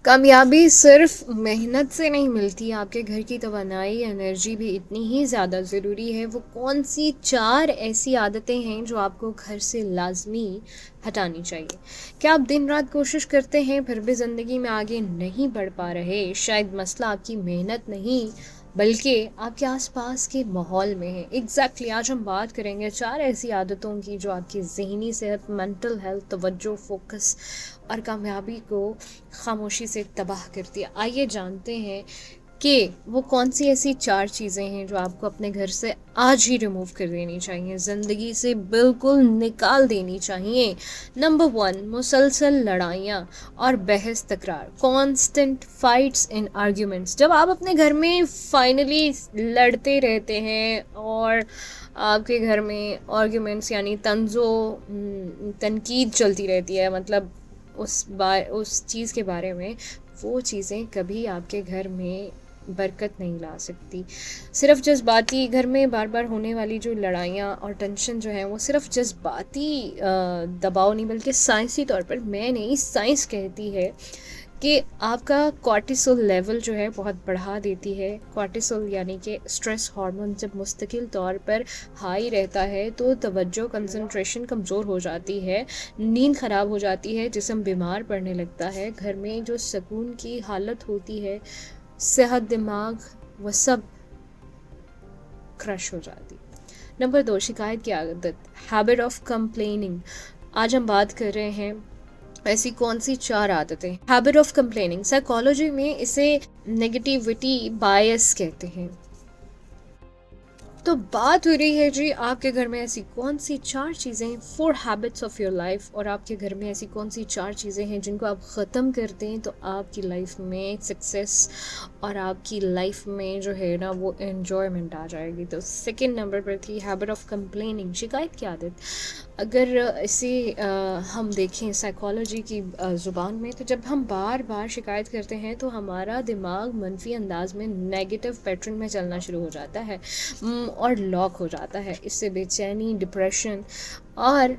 कामयाबी सिर्फ मेहनत से नहीं मिलती, आपके घर की तवानाई एनर्जी भी इतनी ही ज़्यादा ज़रूरी है। वो कौन सी 4 ऐसी आदतें हैं जो आपको घर से लाज़मी हटानी चाहिए? क्या आप दिन-रात कोशिश करते हैं फिर भी ज़िंदगी में आगे नहीं बढ़ पा रहे? शायद मसला आपकी मेहनत नहीं बल्कि आपके आस-पास के माहौल में है। एग्ज़ैक्टली आज हम बात करेंगे 4 ऐसी आदतों की जो आपकी ज़हनी सेहत, मेंटल हेल्थ, तवज्जो, फ़ोकस और कामयाबी को खामोशी से तबाह करती है। आइए जानते हैं कि वो कौन सी ऐसी 4 चीज़ें हैं जो आपको अपने घर से आज ही रिमूव कर देनी चाहिए, ज़िंदगी से बिल्कुल निकाल देनी चाहिए। नंबर 1, मुसलसल लड़ाइयाँ और बहस तकरार, कांस्टेंट फाइट्स एंड आर्ग्यूमेंट्स। जब आप अपने घर में फाइनली लड़ते रहते हैं और आपके घर में आर्ग्यूमेंट्स यानी तनकीद चलती रहती है, मतलब उस चीज़ के बारे में, वो चीज़ें कभी आपके घर में बरकत नहीं ला सकती। सिर्फ़ जज़्बाती घर में बार-बार होने वाली जो लड़ाइयाँ और टेंशन जो है वो सिर्फ़ जज़्बाती दबाव नहीं बल्कि साइंसी तौर पर, मैं नहीं साइंस कहती है कि आपका कॉर्टिसोल लेवल जो है बहुत बढ़ा देती है। कॉर्टिसोल यानी कि स्ट्रेस हार्मोन जब मुस्तकिल तौर पर हाई रहता है तो तवज्जो कंसंट्रेशन कमज़ोर हो जाती है, नींद ख़राब हो जाती है, जिस्म बीमार पड़ने लगता है, घर में जो सुकून की हालत होती है, सेहत, दिमाग, वो सब क्रश हो जाती है। नंबर 2, शिकायत की आदत, हैबिट ऑफ कंप्लेनिंग। आज हम बात कर रहे हैं ऐसी कौन सी 4 आदतें। हैबिट ऑफ कंप्लेनिंग, साइकोलॉजी में इसे नेगेटिविटी बायस कहते हैं। तो बात हो रही है जी आपके घर में ऐसी कौन सी 4 चीज़ें, 4 हैबिट्स ऑफ योर लाइफ, और आपके घर में ऐसी कौन सी 4 चीज़ें हैं जिनको आप ख़त्म कर दें तो आपकी लाइफ में सक्सेस और आपकी लाइफ में जो है ना वो एन्जॉयमेंट आ जाएगी। तो सेकंड नंबर पर थी हैबिट ऑफ कंप्लेनिंग, शिकायत की आदत। अगर इसे हम देखें साइकोलॉजी की ज़ुबान में, तो जब हम बार बार शिकायत करते हैं तो हमारा दिमाग मनफी अंदाज में नेगेटिव पैटर्न में चलना शुरू हो जाता है और लॉक हो जाता है। इससे बेचैनी, डिप्रेशन और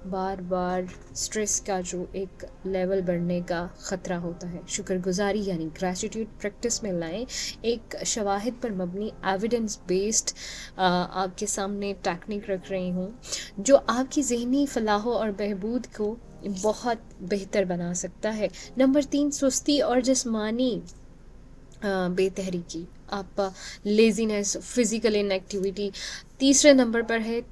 बार बार स्ट्रेस का जो एक लेवल बढ़ने का ख़तरा होता है। शुक्रगुजारी यानी ग्रैटिट्यूड प्रैक्टिस में लाएं। एक शवाहिद पर मबनी एविडेंस बेस्ड आपके सामने टेक्निक रख रही हूँ जो आपकी ज़हनी फलाह और बहबूद को बहुत बेहतर बना सकता है। नंबर 3, सुस्ती और जिस्मानी बेतहरीकी, आप लेज़ीनेस, फिज़िकल इनएक्टिविटी। तीसरे नंबर पर है,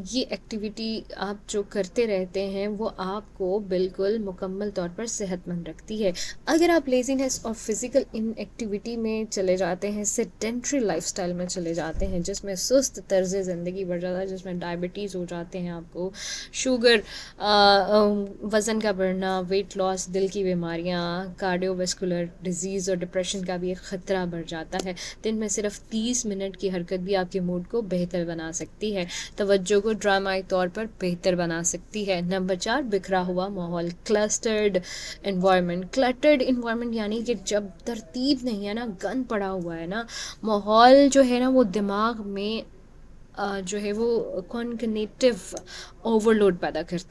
ये एक्टिविटी आप जो करते रहते हैं वो आपको बिल्कुल मुकम्मल तौर पर सेहतमंद रखती है। अगर आप लेज़ीनेस और फिज़िकल इनएक्टिविटी में चले जाते हैं, सेडेंट्री लाइफस्टाइल में चले जाते हैं जिसमें सुस्त तर्ज़ ज़िंदगी बढ़ जाता है, जिसमें डायबिटीज़ हो जाते हैं, आपको शुगर, वज़न का बढ़ना, वेट लॉस, दिल की बीमारियाँ, कार्डियोवैस्कुलर डिजीज़ और डिप्रेशन का भी एक ख़तरा बढ़ जाता है। दिन में सिर्फ 30 मिनट की हरकत भी आपके मूड को बेहतर बना सकती है, तवज्जो को ड्रामाई तौर पर बेहतर बना सकती है। नंबर 4, बिखरा हुआ माहौल, क्लस्टर्ड इन्वायरमेंट। क्लटर्ड इन्वायरमेंट यानी कि जब तरतीब नहीं है ना, गंद पड़ा हुआ है ना माहौल, जो है ना वो दिमाग में जो है वो कॉन्ग्निटिव ओवरलोड पैदा करता